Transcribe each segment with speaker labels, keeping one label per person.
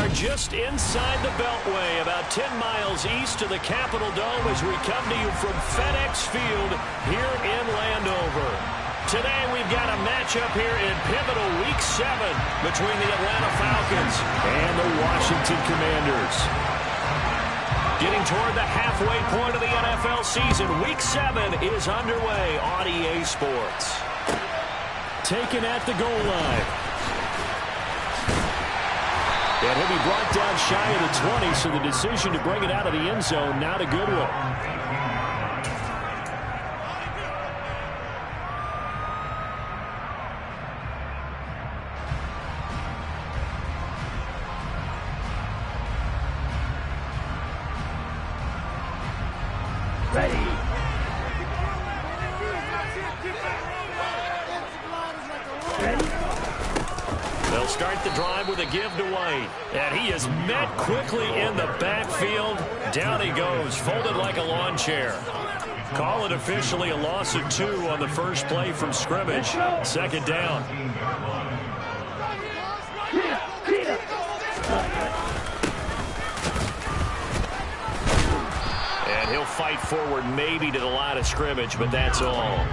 Speaker 1: are just inside the Beltway, about 10 miles east of the Capitol Dome as we come to you from FedEx Field here in Landover. Today we've got a matchup here in pivotal Week 7 between the Atlanta Falcons and the Washington Commanders. Getting toward the halfway point of the NFL season, Week 7 is underway on EA Sports. Taken at the goal line. And he'll be brought down shy of the 20, so the decision to bring it out of the end zone, not a good one. They'll start the drive with a give to White. And he is met quickly in the backfield. Down he goes, folded like a lawn chair. Call it officially a loss of 2 on the first play from scrimmage. Second down. And he'll fight forward maybe to the line of scrimmage, but that's all.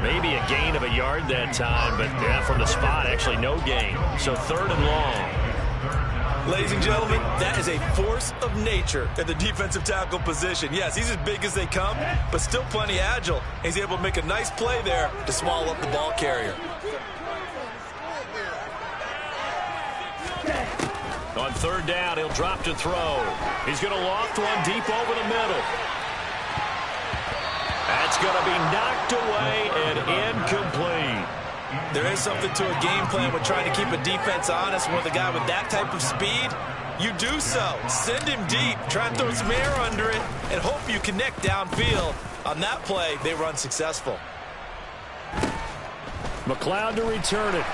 Speaker 1: Maybe a gain of a yard that time, but yeah, from the spot, actually no gain. So 3rd and long.
Speaker 2: Ladies and gentlemen, that is a force of nature at the defensive tackle position. Yes, he's as big as they come, but still plenty agile. He's able to make a nice play there to swallow up the ball carrier.
Speaker 1: On 3rd down, he'll drop to throw. He's going to loft one deep over the middle. That's going to be knocked away and incomplete.
Speaker 2: There is something to a game plan with trying to keep a defense honest with a guy with that type of speed. You do so. Send him deep. Try and throw some air under it and hope you connect downfield. On that play, they were unsuccessful.
Speaker 1: McLeod to return it.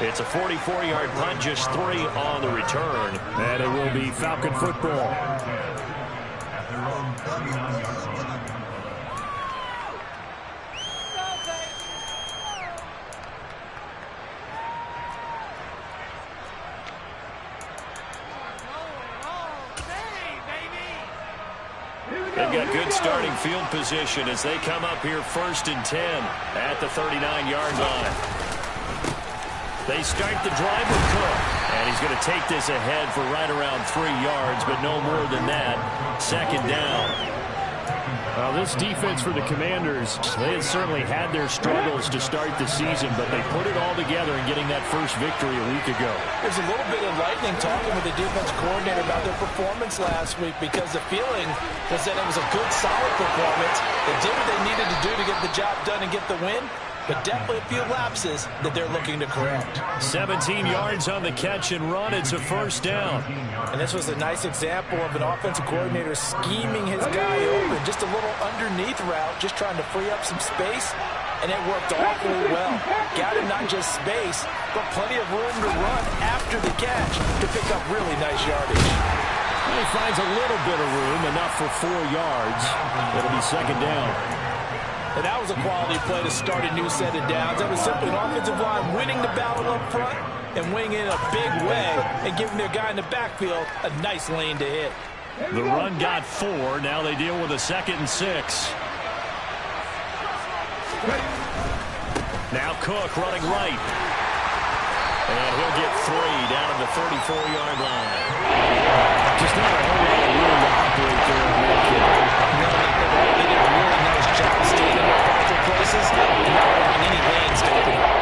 Speaker 1: It's a 44-yard punt, just 3 on the return. And it will be Falcon football. They've got good starting field position as they come up here 1st and 10 at the 39-yard line. They start the drive with Cook, and he's going to take this ahead for right around 3 yards, but no more than that. 2nd down. Well, this defense for the Commanders, they had certainly had their struggles to start the season, but they put it all together in getting that first victory a week ago.
Speaker 3: There's a little bit of lightning talking with the defense coordinator about their performance last week because the feeling was that it was a good, solid performance. They did what they needed to do to get the job done and get the win, but definitely a few lapses that they're looking to correct.
Speaker 1: 17 yards on the catch and run. It's a 1st down.
Speaker 3: And this was a nice example of an offensive coordinator scheming his guy open. Just a little underneath route, just trying to free up some space, and it worked awfully well. Got him not just space, but plenty of room to run after the catch to pick up really nice yardage.
Speaker 1: He finds a little bit of room, enough for 4 yards. It'll be 2nd down.
Speaker 3: And that was a quality play to start a new set of downs. That was simply an offensive line winning the battle up front and winning in a big way and giving their guy in the backfield a nice lane to hit.
Speaker 1: The run got 4. Now they deal with a 2nd and 6. Now Cook running right. And he'll get 3 down at the 34-yard line. Just not a whole lot of room to operate there on that kick.
Speaker 3: They did a really nice job staying in their proper places and not allowing any lanes to open up.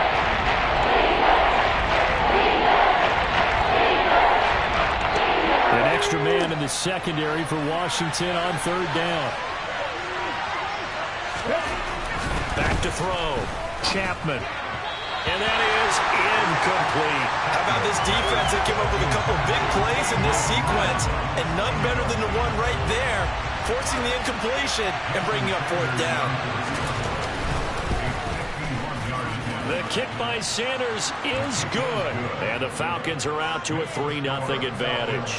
Speaker 1: An extra man in the secondary for Washington on 3rd down. Back to throw. Chapman. And that is incomplete.
Speaker 2: How about this defense that came up with a couple big plays in this sequence, and none better than the one right there, forcing the incompletion and bringing up 4th down.
Speaker 1: The kick by Sanders is good. And the Falcons are out to a 3-0 advantage.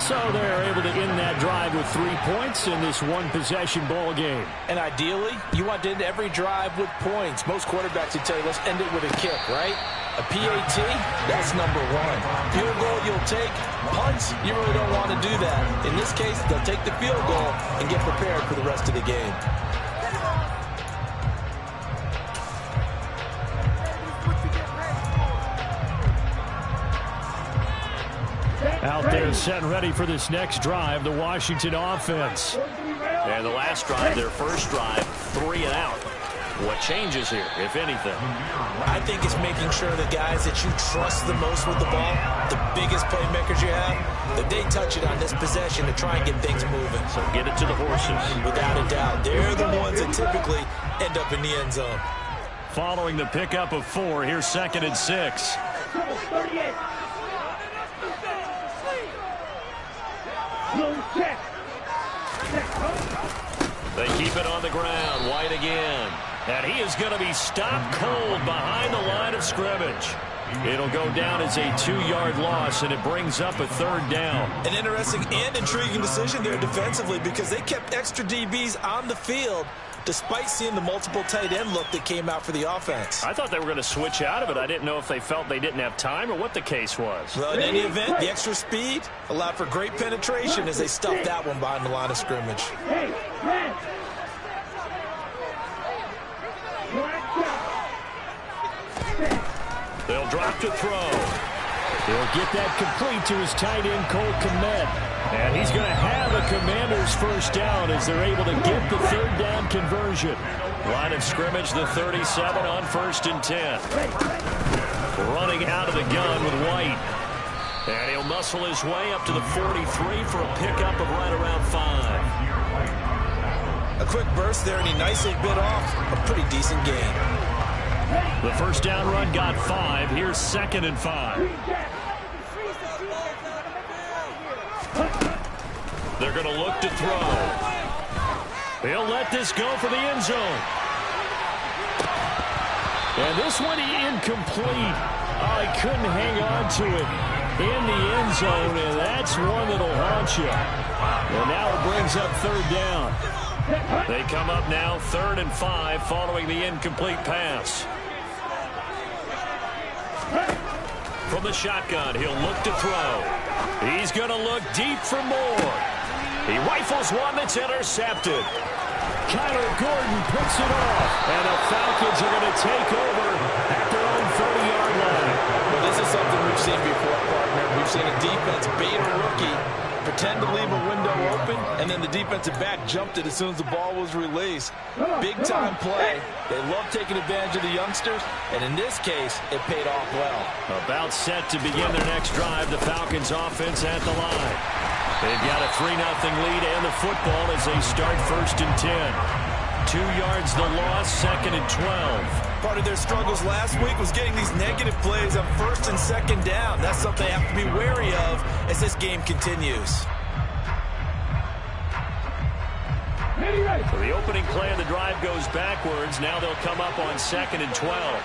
Speaker 1: So they're able to end that drive with 3 points in this one-possession ball game.
Speaker 3: And ideally, you want to end every drive with points. Most quarterbacks would tell you, let's end it with a kick, right? A PAT, that's number one. Field goal you'll take. Punts, you really don't want to do that. In this case, they'll take the field goal and get prepared for the rest of the game.
Speaker 1: Out there set and ready for this next drive, the Washington offense. And the last drive, their first drive, 3 and out. What changes here, if anything?
Speaker 2: I think it's making sure the guys that you trust the most with the ball, the biggest playmakers you have, that they touch it on this possession to try and get things moving.
Speaker 1: So get it to the horses.
Speaker 2: Without a doubt. They're the ones that typically end up in the end zone.
Speaker 1: Following the pickup of 4, here's 2nd and 6. They keep it on the ground. White again. And he is going to be stopped cold behind the line of scrimmage. It'll go down as a 2-yard loss, and it brings up a 3rd down.
Speaker 2: An interesting and intriguing decision there defensively because they kept extra DBs on the field despite seeing the multiple tight end look that came out for the offense.
Speaker 1: I thought they were going to switch out of it. I didn't know if they felt they didn't have time or what the case was.
Speaker 2: Well, in any event, the extra speed allowed for great penetration as they stuffed that one behind the line of scrimmage.
Speaker 1: They'll drop to throw. He'll get that complete to his tight end, Cole Kmet. And he's going to have a Commander's first down as they're able to get the 3rd down conversion. Line of scrimmage, the 37 on 1st and 10. Running out of the gun with White. And he'll muscle his way up to the 43 for a pickup of right around 5.
Speaker 2: A quick burst there, and he nicely bit off a pretty decent gain.
Speaker 1: The first down run got 5. Here's 2nd and 5. They're going to look to throw. He'll let this go for the end zone. And this one incomplete. Oh, he couldn't hang on to it in the end zone, and that's one that'll haunt you. And now it brings up 3rd down. They come up now 3rd and 5 following the incomplete pass. From the shotgun, he'll look to throw. He's going to look deep for more. He rifles one that's intercepted. Kyler Gordon picks it off, and the Falcons are going to take over at their own 30-yard line.
Speaker 3: Well, this is something we've seen before, partner. We've seen a defense bait a rookie, pretend to leave a window open, and then the defensive back jumped it as soon as the ball was released. Big-time play. They love taking advantage of the youngsters, and in this case, it paid off well.
Speaker 1: About set to begin their next drive, the Falcons offense at the line. They've got a 3-0 lead and the football as they start 1st and 10. 2 yards the loss, 2nd and 12.
Speaker 2: Part of their struggles last week was getting these negative plays on 1st and 2nd down. That's something they have to be wary of as this game continues.
Speaker 1: So the opening play of the drive goes backwards. Now they'll come up on 2nd and 12.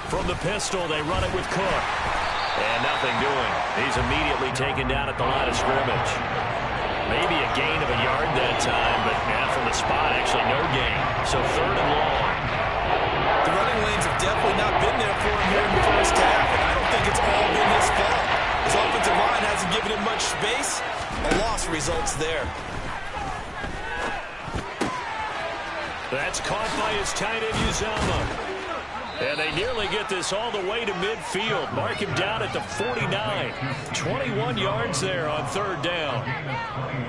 Speaker 1: From the pistol, they run it with Cook. And nothing doing. He's immediately taken down at the line of scrimmage. Maybe a gain of a yard that time, but from the spot, actually no gain. So 3rd and long.
Speaker 2: The running lanes have definitely not been there for him here in the first half, and I don't think it's all been his fault. His offensive line hasn't given him much space. A loss results there.
Speaker 1: That's caught by his tight end, Uzama. And they nearly get this all the way to midfield. Mark him down at the 49. 21 yards there on 3rd down.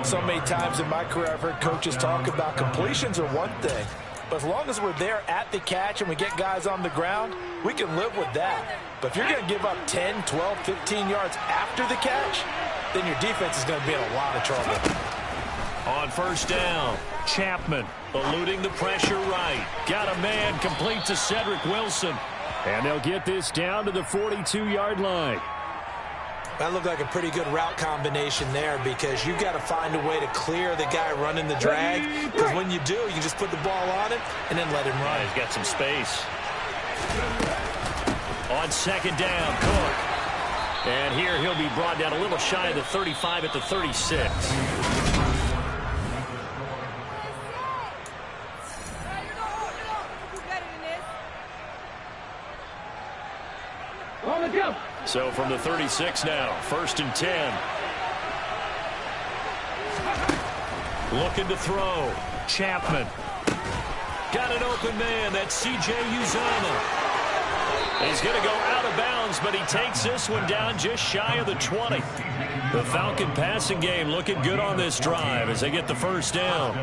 Speaker 3: So many times in my career I've heard coaches talk about completions are one thing. But as long as we're there at the catch and we get guys on the ground, we can live with that. But if you're going to give up 10, 12, 15 yards after the catch, then your defense is going to be in a lot of trouble.
Speaker 1: On 1st down, Chapman eluding the pressure right. Got a man complete to Cedric Wilson. And they'll get this down to the 42-yard line.
Speaker 2: That looked like a pretty good route combination there because you've got to find a way to clear the guy running the drag. Because when you do, you can just put the ball on him and then let him run.
Speaker 1: He's got some space. On 2nd down, Cook. And here he'll be brought down a little shy of the 35 at the 36. So from the 36 now, 1st and 10. Looking to throw. Chapman. Got an open man. That's C.J. Uzomah. He's going to go out of bounds, but he takes this one down just shy of the 20. The Falcon passing game looking good on this drive as they get the first down.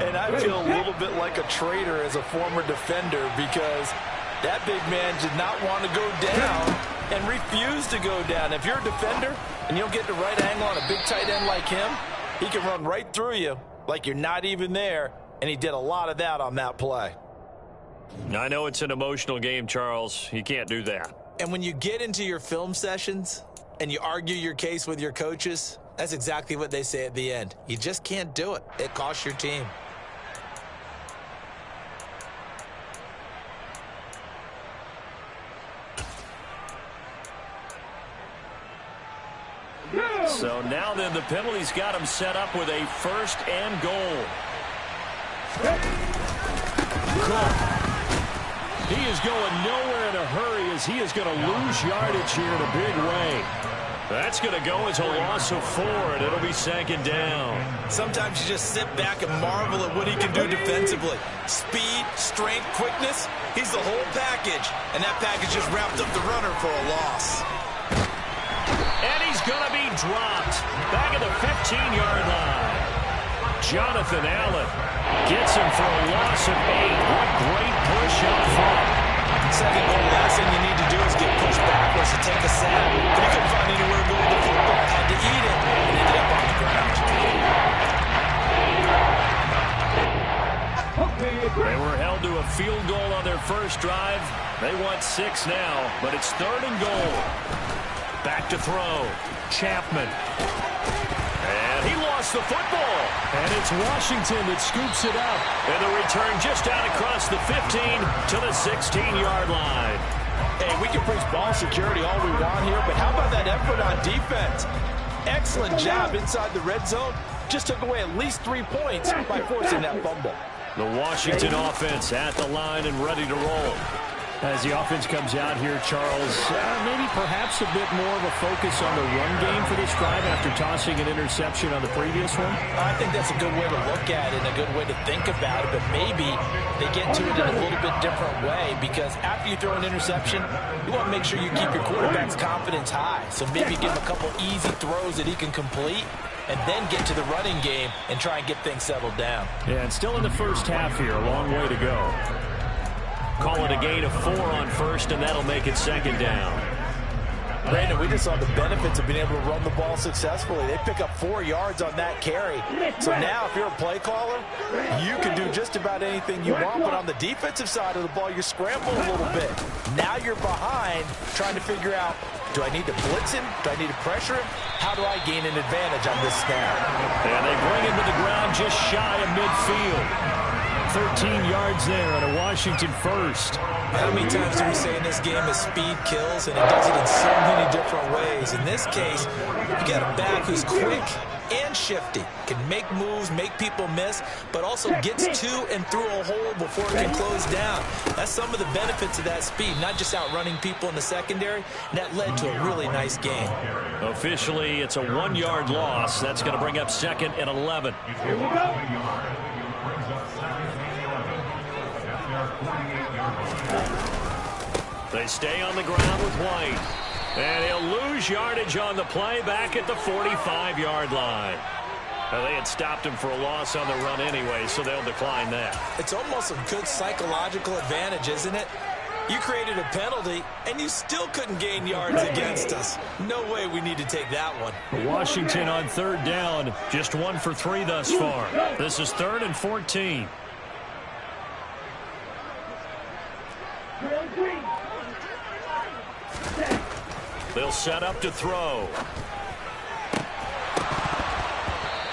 Speaker 3: And I feel a little bit like a traitor as a former defender because that big man did not want to go down and refused to go down. If you're a defender and you don't get the right angle on a big tight end like him, he can run right through you like you're not even there, and he did a lot of that on that play.
Speaker 1: I know it's an emotional game, Charles. You can't do that.
Speaker 2: And when you get into your film sessions and you argue your case with your coaches, that's exactly what they say at the end. You just can't do it. It costs your team.
Speaker 1: So now then the penalty's got him set up with a 1st and goal. Cool. He is going nowhere in a hurry as he is going to lose yardage here in a big way. That's going to go as a loss of 4, and it'll be 2nd down.
Speaker 2: Sometimes you just sit back and marvel at what he can do defensively. Speed, strength, quickness, he's the whole package. And that package just wrapped up the runner for a loss.
Speaker 1: And he's going to be dropped back at the 15-yard line. Jonathan Allen gets him for a loss of 8. What great push up front.
Speaker 2: Second goal, last thing you need to do is get pushed backwards to take a sack. But he couldn't find anywhere to go with the football. Had to eat it and ended up on the ground.
Speaker 1: They were held to a field goal on their first drive. They want 6 now, but it's 3rd and goal. Back to throw. Chapman. And he lost the football. And it's Washington that scoops it up. And the return just out across the 15 to the 16-yard line.
Speaker 3: Hey, we can preach ball security all we want here, but how about that effort on defense? Excellent job inside the red zone. Just took away at least 3 points by forcing that fumble.
Speaker 1: The Washington offense at the line and ready to roll. As the offense comes out here, Charles, maybe perhaps a bit more of a focus on the run game for this drive after tossing an interception on the previous one?
Speaker 3: I think that's a good way to look at it and a good way to think about it, but maybe they get to it in a little bit different way because after you throw an interception, you want to make sure you keep your quarterback's confidence high. So maybe give him a couple easy throws that he can complete and then get to the running game and try and get things settled down.
Speaker 1: Yeah, and still in the first half here, a long way to go. Call it a gain of 4 on 1st, and that'll make it 2nd down.
Speaker 3: Brandon, we just saw the benefits of being able to run the ball successfully. They pick up 4 yards on that carry. So now if you're a play caller, you can do just about anything you want. But on the defensive side of the ball, you're scrambling a little bit. Now you're behind trying to figure out, do I need to blitz him? Do I need to pressure him? How do I gain an advantage on this snap?
Speaker 1: And they bring him to the ground just shy of midfield. 13 yards there on a Washington 1st.
Speaker 2: How many times do we say in this game that speed kills, and it does it in so many different ways? In this case, you got a back who's quick and shifty, can make moves, make people miss, but also gets to and through a hole before it can close down. That's some of the benefits of that speed, not just outrunning people in the secondary, and that led to a really nice game.
Speaker 1: Officially, it's a 1-yard loss. That's going to bring up 2nd and 11.
Speaker 4: Here we go.
Speaker 1: They stay on the ground with White. And he'll lose yardage on the play back at the 45-yard line. They had stopped him for a loss on the run anyway, so they'll decline that.
Speaker 2: It's almost a good psychological advantage, isn't it? You created a penalty, and you still couldn't gain yards against us. No way we need to take that one.
Speaker 1: Washington on 3rd down, just 1 for 3 thus far. This is 3rd and 14. They'll set up to throw.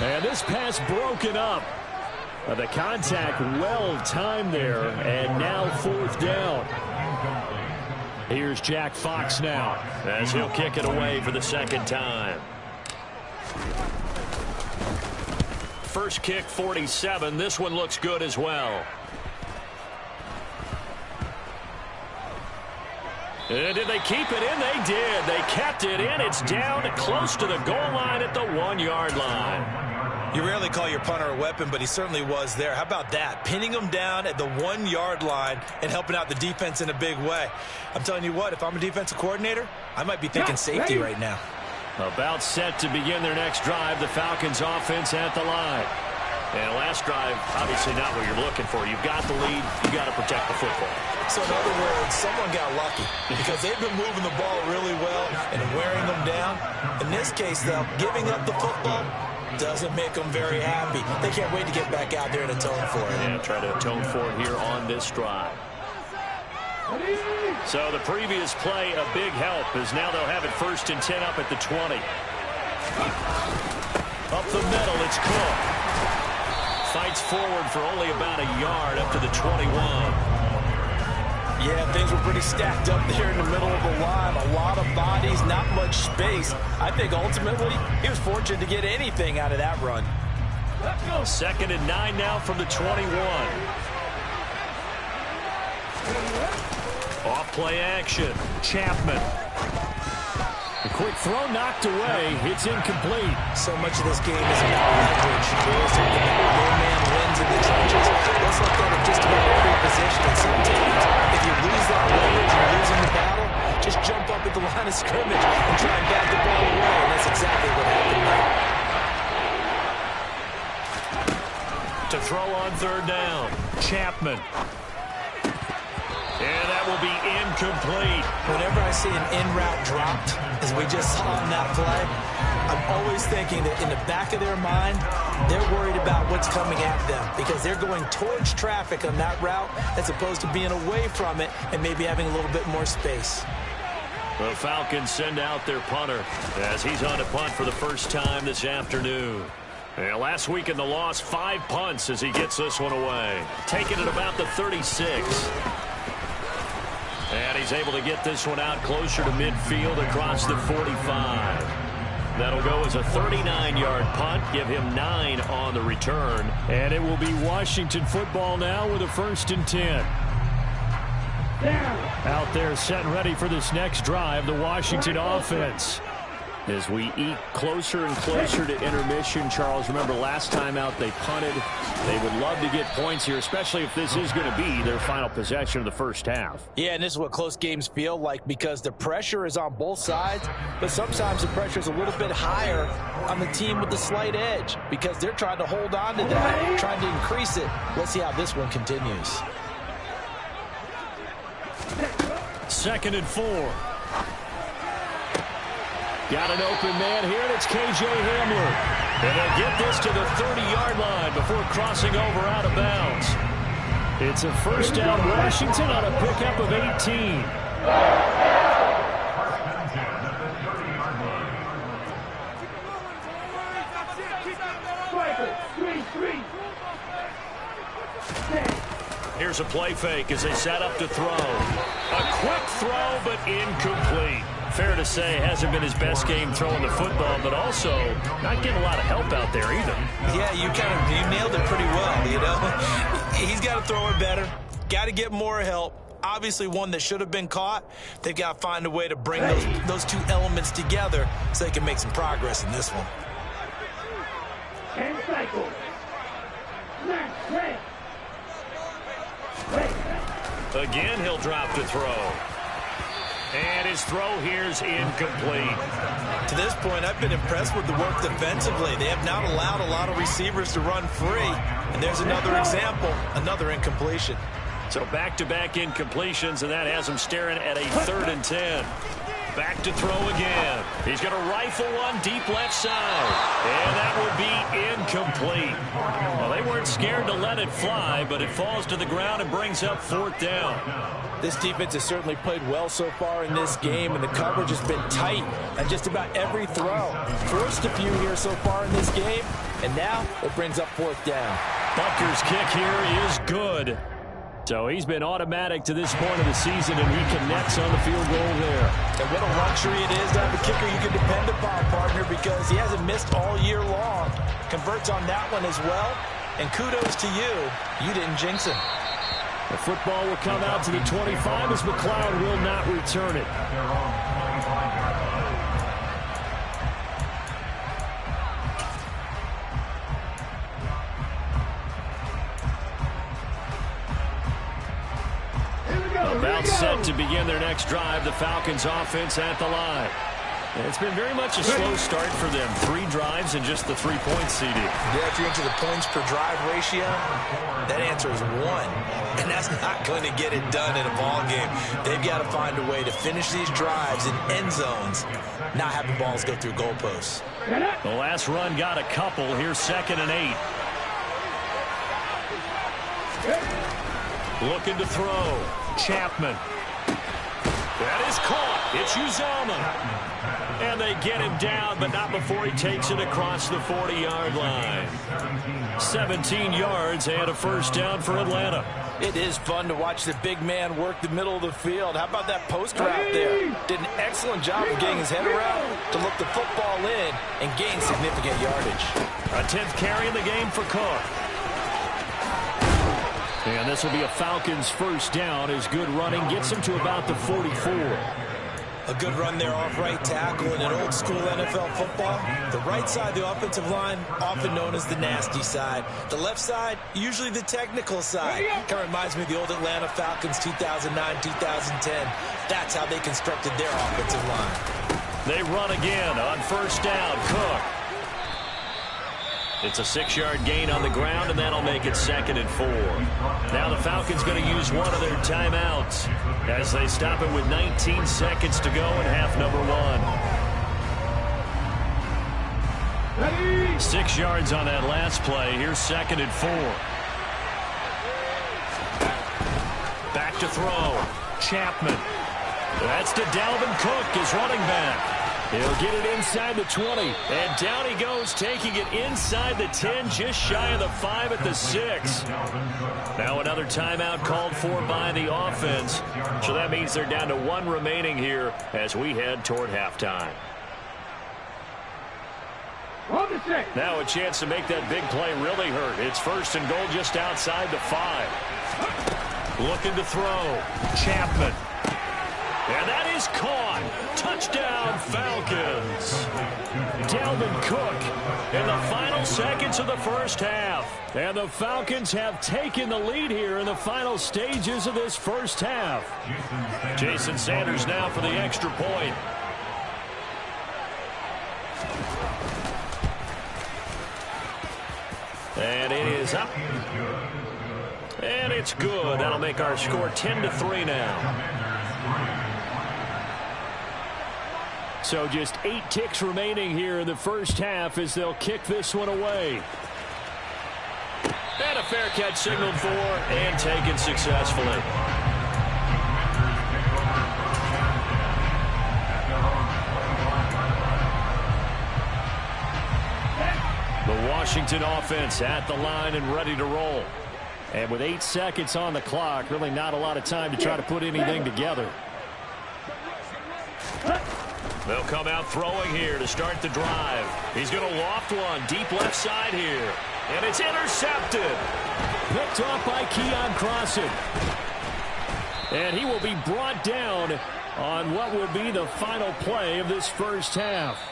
Speaker 1: And this pass broken up. The contact well timed there, and now 4th down. Here's Jack Fox now, as he'll kick it away for the 2nd time. First kick, 47. This one looks good as well. Did they keep it in? They did. They kept it in. It's down close to the goal line at the 1-yard line.
Speaker 2: You rarely call your punter a weapon, but he certainly was there. How about that? Pinning him down at the 1-yard line and helping out the defense in a big way. I'm telling you what, if I'm a defensive coordinator, I might be thinking safety right now.
Speaker 1: About set to begin their next drive, the Falcons offense at the line. And last drive, obviously not what you're looking for. You've got the lead. You've got to protect the football.
Speaker 2: So in other words, someone got lucky because they've been moving the ball really well and wearing them down. In this case, though, giving up the football doesn't make them very happy. They can't wait to get back out there and atone for it.
Speaker 1: Yeah, try to atone for it here on this drive. So the previous play, a big help, as now they'll have it 1st and 10 up at the 20. Up the middle, it's Cook. Fights forward for only about a yard up to the 21.
Speaker 3: Yeah, things were pretty stacked up there in the middle of the line. A lot of bodies, not much space. I think ultimately he was fortunate to get anything out of that run.
Speaker 1: 2nd and 9 now from the 21. Off play action. Chapman. A quick throw knocked away. It's incomplete.
Speaker 3: So much of this game is about leverage. No man wins in the trenches. Let's look at it just about every position. And sometimes, if you lose that leverage, you're losing the battle, just jump up at the line of scrimmage and try and bat the ball away. And that's exactly what happened there.
Speaker 1: To throw on 3rd down. Chapman. And that will be incomplete.
Speaker 3: Whenever I see an in-route dropped, as we just saw on that play, I'm always thinking that in the back of their mind, they're worried about what's coming at them because they're going towards traffic on that route as opposed to being away from it and maybe having a little bit more space.
Speaker 1: The Falcons send out their punter as he's on to punt for the first time this afternoon. And last week in the loss, 5 punts as he gets this one away. Taking it about the 36. And he's able to get this one out closer to midfield across the 45. That'll go as a 39-yard punt, give him 9 on the return. And it will be Washington football now with a 1st and 10. Out there set and ready for this next drive, the Washington offense. As we eke closer and closer to intermission, Charles, remember last time out they punted. They would love to get points here, especially if this is going to be their final possession of the first half.
Speaker 3: Yeah, and this is what close games feel like because the pressure is on both sides, but sometimes the pressure is a little bit higher on the team with the slight edge because they're trying to hold on to that, trying to increase it. Let's see how this one continues.
Speaker 1: 2nd and 4. Got an open man here, and it's K.J. Hamler. And they'll get this to the 30-yard line before crossing over out of bounds. It's a 1st down Washington on a pickup of 18. Here's a play fake as they set up to throw. A quick throw, but incomplete. Fair to say, hasn't been his best game throwing the football, but also not getting a lot of help out there either.
Speaker 2: Yeah, you nailed it pretty well, you know. He's got to throw it better. Got to get more help. Obviously one that should have been caught. They've got to find a way to bring those two elements together so they can make some progress in this one.
Speaker 1: Again, he'll drop to throw. And his throw here's incomplete.
Speaker 2: To this point, I've been impressed with the work defensively. They have not allowed a lot of receivers to run free. And there's another example, another incompletion.
Speaker 1: So back-to-back incompletions, and that has him staring at a 3rd and 10. Back to throw again. He's going to rifle one deep left side. And that will be incomplete. Well, they weren't scared to let it fly, but it falls to the ground and brings up 4th down.
Speaker 3: This defense has certainly played well so far in this game, and the coverage has been tight on just about every throw. Forced a few here so far in this game, and now it brings up 4th down.
Speaker 1: Butker's kick here is good. So he's been automatic to this point of the season, and he connects on the field goal there.
Speaker 3: And what a luxury it is to have a kicker you can depend upon, partner, because he hasn't missed all year long. Converts on that one as well, and kudos to you. You didn't jinx him.
Speaker 1: The football will come out to the 25 as McLeod will not return it. About set to begin their next drive. The Falcons offense at the line. It's been very much a slow start for them. 3 drives and just the 3-point CD.
Speaker 3: Yeah, if you're into the points per drive ratio, that answer is 1. And that's not going to get it done in a ball game. They've got to find a way to finish these drives in end zones, not have the balls go through goalposts.
Speaker 1: The last run got a couple. Here's 2nd and 8. Looking to throw. Chapman. That is caught. It's Uzomah. And they get him down, but not before he takes it across the 40-yard line. 17 yards and a first down for Atlanta.
Speaker 3: It is fun to watch the big man work the middle of the field. How about that post route there? Did an excellent job of getting his head around to look the football in and gain significant yardage.
Speaker 1: A 10th carry in the game for Cook. And this will be a Falcons first down as good running gets them to about the 44.
Speaker 2: A good run there off right tackle in an old school NFL football. The right side, the offensive line, often known as the nasty side. The left side, usually the technical side. Kind of reminds me of the old Atlanta Falcons 2009-2010. That's how they constructed their offensive line.
Speaker 1: They run again on first down. Cook. It's a 6-yard gain on the ground, and that'll make it 2nd and 4. Now the Falcons going to use one of their timeouts as they stop it with 19 seconds to go in half number 1. 6 yards on that last play. Here's 2nd and 4. Back to throw. Chapman. That's to Dalvin Cook, his running back. He'll get it inside the 20. And down he goes, taking it inside the 10, just shy of the 5 at the 6. Now another timeout called for by the offense. So that means they're down to 1 remaining here as we head toward halftime. Now a chance to make that big play really hurt. It's 1st and goal just outside the 5. Looking to throw. Chapman. And that is caught. Touchdown, Falcons. Dalvin Cook in the final seconds of the first half. And the Falcons have taken the lead here in the final stages of this first half. Jason Sanders now for the extra point. And it is up. And it's good. That'll make our score 10-3 now. So just 8 ticks remaining here in the first half as they'll kick this one away. And a fair catch signaled for and taken successfully. The Washington offense at the line and ready to roll. And with 8 seconds on the clock, really not a lot of time to try to put anything together. They'll come out throwing here to start the drive. He's going to loft one deep left side here. And it's intercepted. Picked off by Keon Crossan. And he will be brought down on what will be the final play of this first half.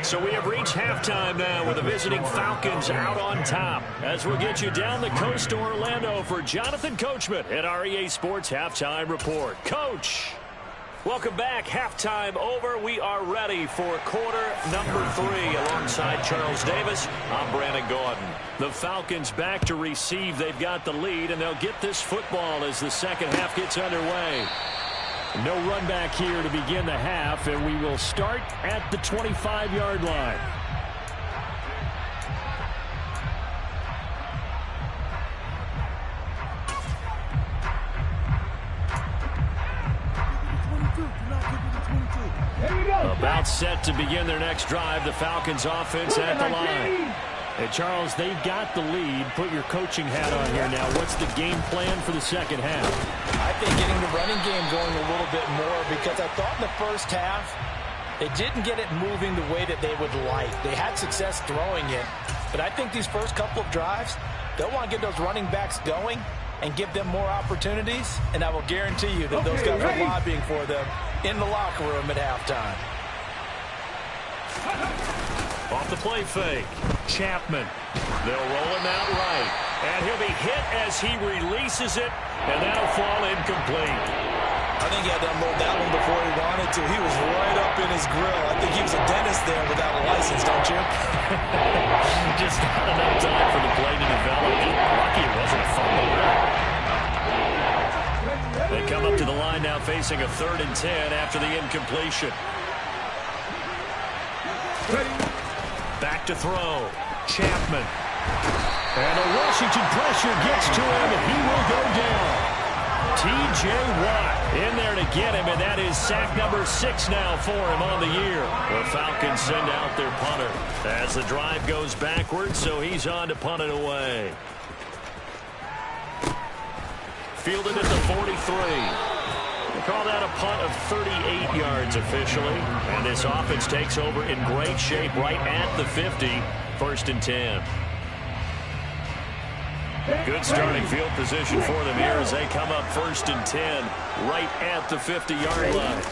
Speaker 1: So we have reached halftime now with the visiting Falcons out on top. As we'll get you down the coast to Orlando for Jonathan Coachman at our EA Sports Halftime Report. Coach. Welcome back. Halftime over. We are ready for quarter number 3 alongside Charles Davis. I'm Brandon Gordon. The Falcons back to receive. They've got the lead, and they'll get this football as the second half gets underway. No run back here to begin the half, and we will start at the 25-yard line. About set to begin their next drive. The Falcons offense at the line. Hey, Charles, they've got the lead. Put your coaching hat on here now. What's the game plan for the second half?
Speaker 3: I think getting the running game going a little bit more, because I thought in the first half they didn't get it moving the way that they would like. They had success throwing it, but I think these first couple of drives, they'll want to get those running backs going and give them more opportunities, and I will guarantee you that those guys are lobbying for them in the locker room at halftime.
Speaker 1: Off the play fake. Chapman. They'll roll him out right. And he'll be hit as he releases it, and that'll fall incomplete.
Speaker 2: I think he had to unload that one before he wanted to. He was right up in his grill. I think he was a dentist there without a license, don't you?
Speaker 1: Just not enough time for the play to develop. Lucky it wasn't a fumble. They come up to the line now facing a 3rd and 10 after the incompletion. Back to throw. Chapman. And a Washington pressure gets to him, and he will go down. T.J. Watt in there to get him, and that is sack number 6 now for him on the year. The Falcons send out their punter as the drive goes backwards, so he's on to punt it away. Fielded at the 43. We'll call that a punt of 38 yards officially. And this offense takes over in great shape right at the 50. 1st and 10. Good starting field position for them here as they come up 1st and 10 right at the 50-yard line.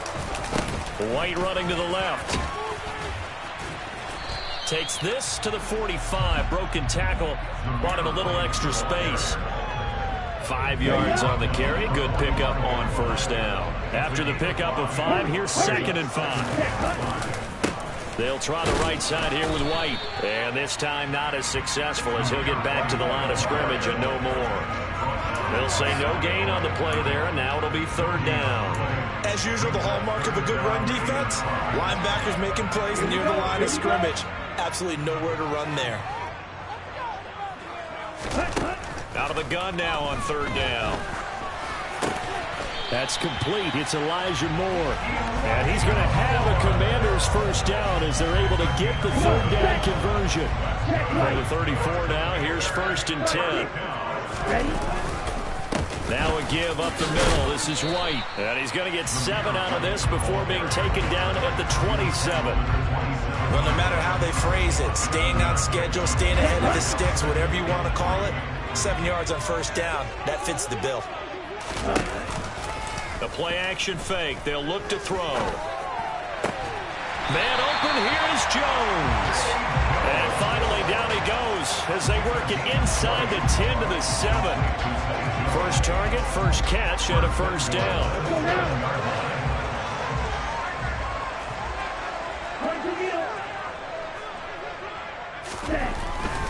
Speaker 1: White running to the left. Takes this to the 45. Broken tackle. Brought him a little extra space. 5 yards on the carry. Good pickup on 1st down. After the pickup of 5, here's 2nd and 5. They'll try the right side here with White. And this time not as successful as he'll get back to the line of scrimmage and no more. They'll say no gain on the play there, and now it'll be 3rd down.
Speaker 2: As usual, the hallmark of a good run defense, linebackers making plays near the line of scrimmage. Absolutely nowhere to run there.
Speaker 1: Out of the gun now on 3rd down. That's complete. It's Elijah Moore. And he's going to have a Commanders 1st down as they're able to get the 3rd down conversion. For the 34 now, here's 1st and 10. Now a give up the middle. This is White. And he's going to get 7 out of this before being taken down at the 27.
Speaker 2: Well, no matter how they phrase it, staying on schedule, staying ahead of the sticks, whatever you want to call it, 7 yards on 1st down, that fits the bill.
Speaker 1: The play-action fake. They'll look to throw. Man open. Here is Jones. And finally down he goes as they work it inside the 10 to the 7. First target, first catch, and a 1st down.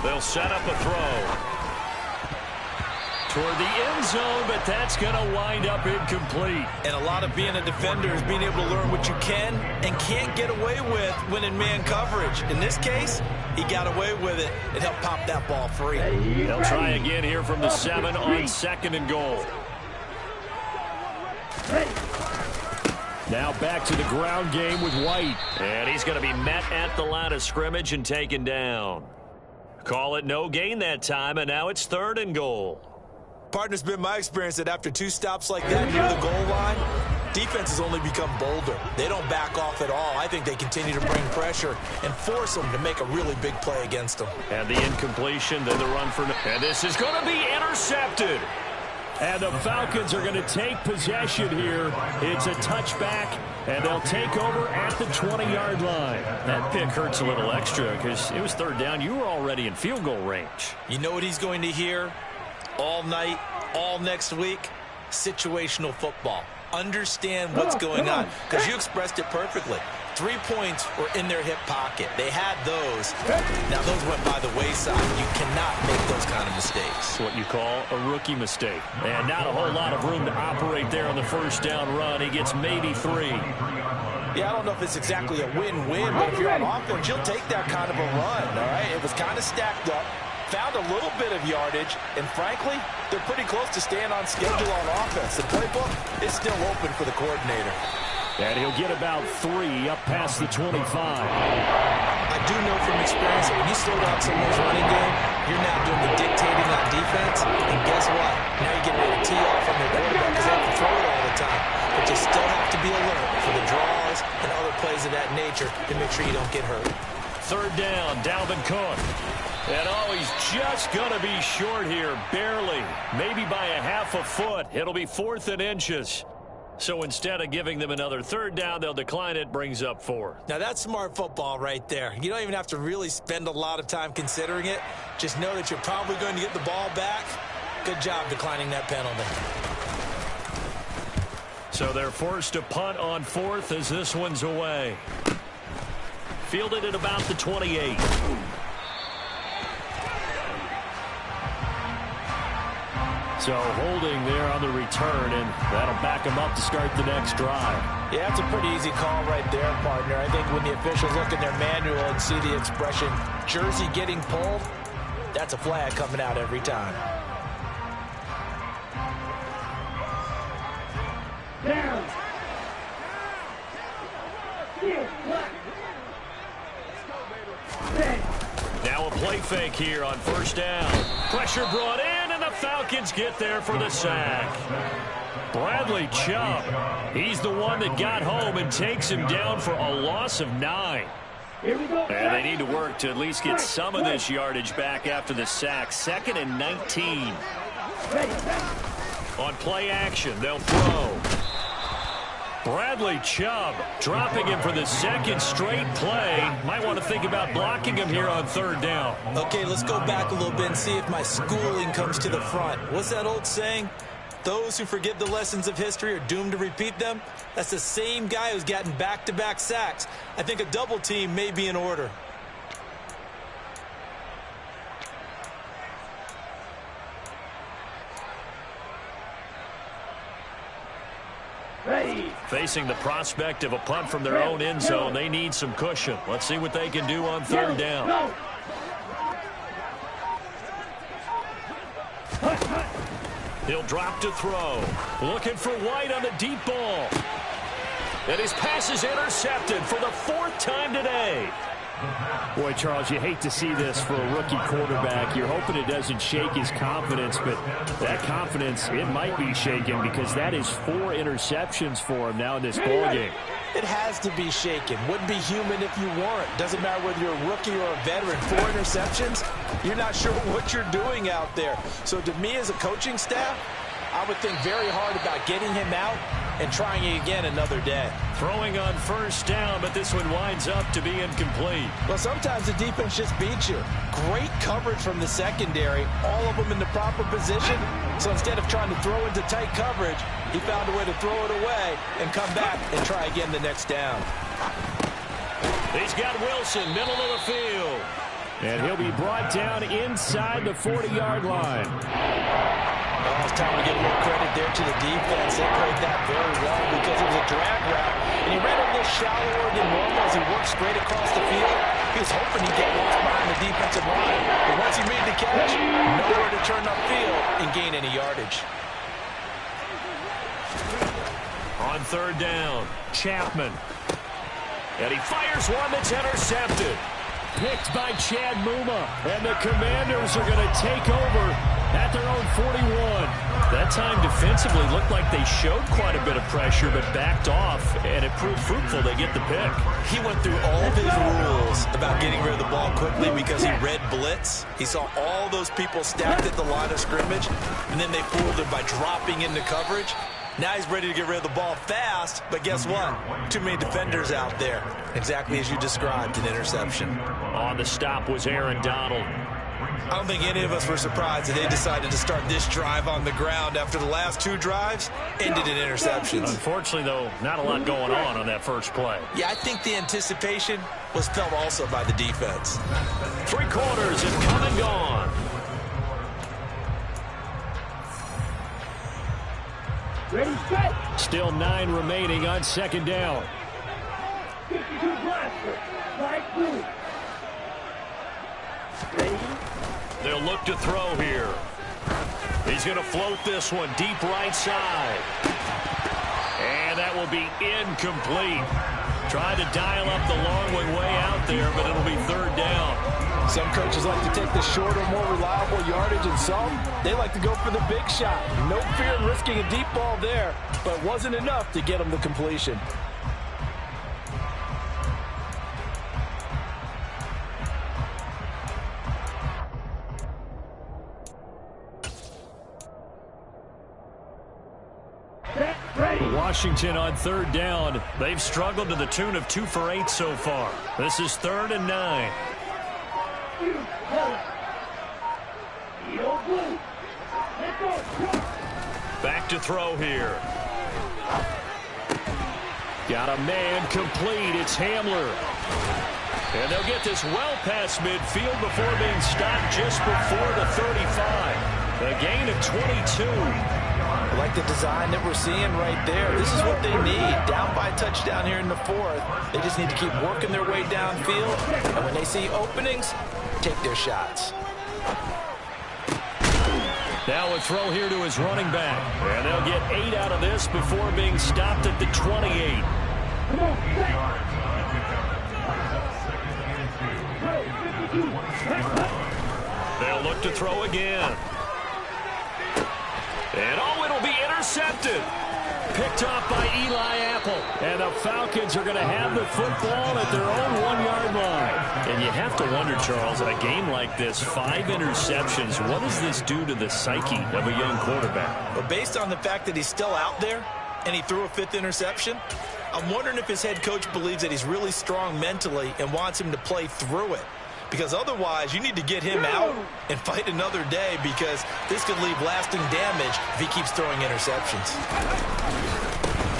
Speaker 1: They'll set up a throw toward the end zone, but that's going to wind up incomplete.
Speaker 2: And a lot of being a defender is being able to learn what you can and can't get away with when in man coverage. In this case, he got away with it and helped pop that ball free.
Speaker 1: They'll try again here from the 7 on 2nd and goal. Now back to the ground game with White. And he's going to be met at the line of scrimmage and taken down. Call it no gain that time, and now it's 3rd and goal.
Speaker 2: Partner, it's been my experience that after 2 stops like that near the goal line, defenses only become bolder. They don't back off at all. I think they continue to bring pressure and force them to make a really big play against them.
Speaker 1: And the incompletion, then the run for... And this is going to be intercepted. And the Falcons are going to take possession here. It's a touchback, and they'll take over at the 20-yard line. That pick hurts a little extra because it was 3rd down. You were already in field goal range.
Speaker 2: You know what he's going to hear all night, all next week? Situational football. Understand what's going on, because you expressed it perfectly. 3 points were in their hip pocket. They had those. Now, those went by the wayside. You cannot make those kind of mistakes.
Speaker 1: What you call a rookie mistake. And not a whole lot of room to operate there on the 1st down run. He gets maybe 3.
Speaker 3: Yeah, I don't know if it's exactly a win-win, but if you're on offense, you'll take that kind of a run, all right? It was kind of stacked up. Found a little bit of yardage, and frankly, they're pretty close to staying on schedule on offense. The playbook is still open for the coordinator.
Speaker 1: And he'll get about 3 up past the 25.
Speaker 2: I do know from experience that when you slow down someone's running game, you're now doing the dictating on defense, and guess what? Now you're getting ready to tee off on their quarterback because they have to throw it all the time. But you still have to be alert for the draws and other plays of that nature to make sure you don't get hurt.
Speaker 1: 3rd down, Dalvin Cook. And oh, he's just going to be short here, barely, maybe by a half a foot. It'll be 4th and inches. So instead of giving them another 3rd down, they'll decline it, brings up 4.
Speaker 2: Now, that's smart football right there. You don't even have to really spend a lot of time considering it. Just know that you're probably going to get the ball back. Good job declining that penalty.
Speaker 1: So they're forced to punt on 4th as this one's away. Fielded at about the 28. So holding there on the return, and that'll back them up to start the next drive.
Speaker 3: Yeah, it's a pretty easy call right there, partner. I think when the officials look in their manual and see the expression, jersey getting pulled, that's a flag coming out every time.
Speaker 4: Down.
Speaker 1: Now a play fake here on 1st down. Pressure brought in, and the Falcons get there for the sack. Bradley Chubb, he's the one that got home and takes him down for a loss of 9.
Speaker 4: Here we go.
Speaker 1: And they need to work to at least get some of this yardage back after the sack. 2nd and 19. On play action, they'll throw. Bradley Chubb dropping him for the 2nd straight play. Might want to think about blocking him here on 3rd down.
Speaker 2: Okay, let's go back a little bit and see if my schooling comes to the front. What's that old saying? Those who forget the lessons of history are doomed to repeat them. That's the same guy who's gotten back-to-back sacks. I think a double team may be in order.
Speaker 4: Ready.
Speaker 1: Facing the prospect of a punt from their own end zone, they need some cushion. Let's see what they can do on 3rd down.
Speaker 4: Go.
Speaker 1: He'll drop to throw. Looking for White on the deep ball. And his pass is intercepted for the 4th time today.
Speaker 5: Boy, Charles, you hate to see this for a rookie quarterback. You're hoping it doesn't shake his confidence, but that confidence, it might be shaken because that is 4 interceptions for him now in this ballgame.
Speaker 3: It has to be shaken. Wouldn't be human if you weren't. Doesn't matter whether you're a rookie or a veteran. 4 interceptions, you're not sure what you're doing out there. So to me as a coaching staff, I would think very hard about getting him out and trying it again another day.
Speaker 1: Throwing on 1st down, but this one winds up to be incomplete.
Speaker 3: Well, sometimes the defense just beats you. Great coverage from the secondary, all of them in the proper position. So instead of trying to throw into tight coverage, he found a way to throw it away and come back and try again the next down.
Speaker 1: He's got Wilson, middle of the field.
Speaker 5: And he'll be brought down inside the 40-yard line.
Speaker 3: Well, it's time to give a little credit there to the defense. They played that very well because it was a drag route. And he ran a little shallower than normal as he worked straight across the field. He was hoping he'd get lost behind the defensive line. But once he made the catch, nowhere to turn upfield and gain any yardage.
Speaker 1: On 3rd down, Chapman. And he fires one that's intercepted. Picked by Chad Muma. And the Commanders are going to take over at their own 41. That time defensively looked like they showed quite a bit of pressure but backed off, and it proved fruitful. They get the pick.
Speaker 2: He went through all of his rules about getting rid of the ball quickly because he read blitz. He saw all those people stacked at the line of scrimmage, and then they fooled him by dropping into coverage. Now he's ready to get rid of the ball fast, but guess what? Too many defenders out there. Exactly as you described, an interception.
Speaker 1: On the stop was Aaron Donald.
Speaker 2: I don't think any of us were surprised that they decided to start this drive on the ground after the last 2 drives ended in interceptions.
Speaker 1: Unfortunately, though, not a lot going on that first play.
Speaker 2: Yeah, I think the anticipation was felt also by the defense.
Speaker 1: 3 quarters have come and gone.
Speaker 4: Ready, set.
Speaker 5: Still 9 remaining on 2nd down.
Speaker 4: 52 blaster. Right through. Ready.
Speaker 1: They'll look to throw here. He's going to float this one deep right side. And that will be incomplete. Tried to dial up the long way out there, but it'll be 3rd down.
Speaker 3: Some coaches like to take the shorter, more reliable yardage, and some, they like to go for the big shot. No fear in risking a deep ball there, but it wasn't enough to get them the completion.
Speaker 1: Washington on 3rd down. They've struggled to the tune of 2 for 8 so far. This is 3rd and 9. Back to throw here. Got a man complete. It's Hamler. And they'll get this well past midfield before being stopped just before the 35. A gain of 22.
Speaker 3: I like the design that we're seeing right there. This is what they need. Down by a touchdown here in the 4th. They just need to keep working their way downfield. And when they see openings, take their shots.
Speaker 1: Now a throw here to his running back. And they'll get 8 out of this before being stopped at the 28. They'll look to throw again. And oh, it'll be intercepted. Picked off by Eli Apple. And the Falcons are going to have the football at their own 1-yard line. And you have to wonder, Charles, in a game like this, 5 interceptions, what does this do to the psyche of a young quarterback?
Speaker 2: Well, based on the fact that he's still out there and he threw a 5th interception, I'm wondering if his head coach believes that he's really strong mentally and wants him to play through it. Because otherwise, you need to get him out and fight another day, because this could leave lasting damage if he keeps throwing interceptions.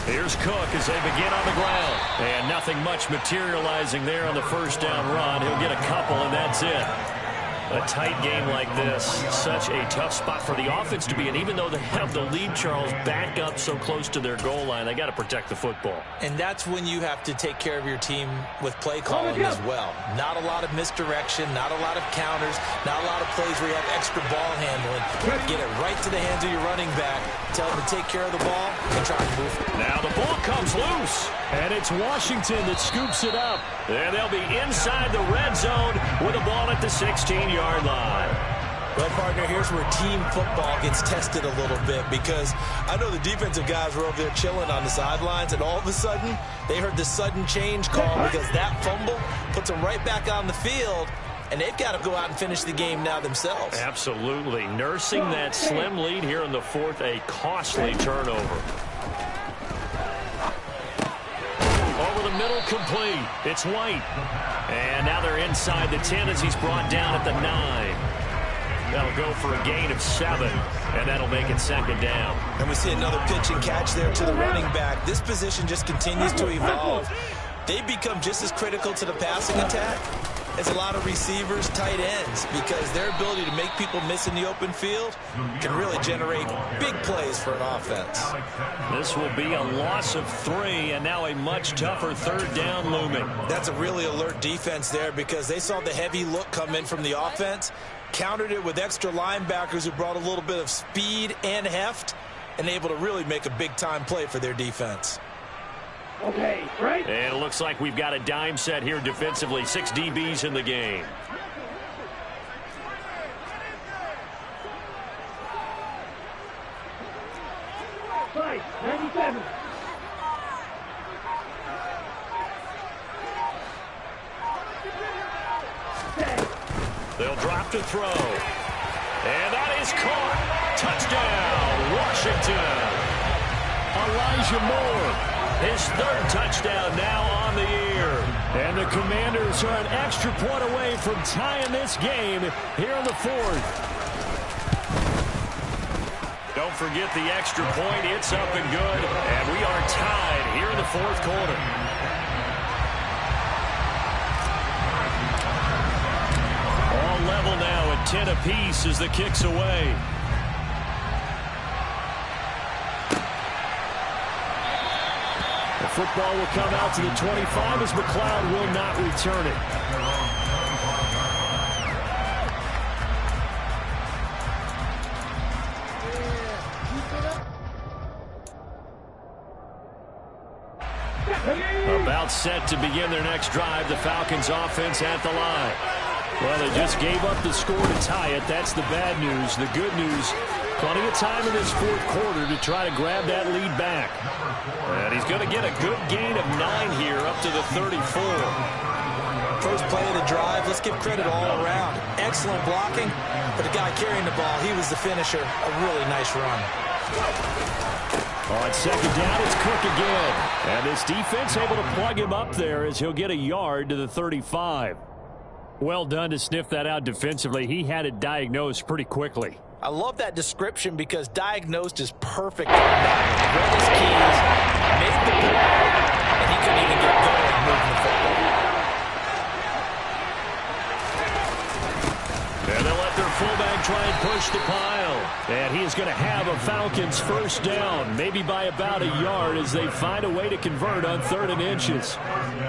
Speaker 1: Here's Cook as they begin on the ground. And nothing much materializing there on the 1st down run. He'll get a couple, and that's it. A tight game like this, such a tough spot for the offense to be in. Even though they have the lead, Charles, back up so close to their goal line, they got to protect the football.
Speaker 2: And that's when you have to take care of your team with play calling as well. Not a lot of misdirection, not a lot of counters, not a lot of plays where you have extra ball handling. Get it right to the hands of your running back, tell him to take care of the ball, and try to move.
Speaker 1: Now the ball comes loose, and it's Washington that scoops it up. And they'll be inside the red zone with a ball at the 16-yard line.
Speaker 2: Well, partner, here's where team football gets tested a little bit, because I know the defensive guys were over there chilling on the sidelines, and all of a sudden, they heard the sudden change call because that fumble puts them right back on the field, and they've got to go out and finish the game now themselves.
Speaker 1: Absolutely. Nursing that slim lead here in the 4th, a costly turnover. Over the middle, complete. It's White. And now they're inside the 10 as he's brought down at the 9. That'll go for a gain of 7, and that'll make it 2nd down.
Speaker 2: And we see another pitch and catch there to the running back. This position just continues to evolve. They become just as critical to the passing attack as a lot of receivers, tight ends, because their ability to make people miss in the open field can really generate big plays for an offense.
Speaker 1: This will be a loss of 3, and now a much tougher 3rd down looming.
Speaker 2: That's a really alert defense there, because they saw the heavy look come in from the offense, countered it with extra linebackers who brought a little bit of speed and heft, and able to really make a big-time play for their defense.
Speaker 4: Okay, right?
Speaker 1: And it looks like we've got a dime set here defensively. 6 DBs in the game.
Speaker 4: Fight, 97.
Speaker 1: They'll drop to throw. And that is caught. Touchdown, Washington. Elijah Moore, his 3rd touchdown now on the year. And the Commanders are an extra point away from tying this game here in the 4th. Don't forget the extra point. It's up and good. And we are tied here in the 4th quarter. All level now at 10 apiece as the kick's away. The football will come out to the 25 as McLeod will not return it. About set to begin their next drive, the Falcons offense at the line. Well, they just gave up the score to tie it. That's the bad news. The good news, plenty of time in this 4th quarter to try to grab that lead back. And he's going to get a good gain of 9 here up to the 34.
Speaker 2: First play of the drive, let's give credit all around. Excellent blocking, but the guy carrying the ball, he was the finisher. A really nice run.
Speaker 5: On second down, it's Cook again. And this defense able to plug him up there as he'll get a yard to the 35. Well done to sniff that out defensively. He had it diagnosed pretty quickly.
Speaker 3: I love that description because diagnosed is perfect on that. Read his keys, made the play, and he couldn't even get going moving the football.
Speaker 5: And they'll let their fullback try and push the pile. And he is going to have a Falcons first down, maybe by about a yard as they find a way to convert on 3rd and inches.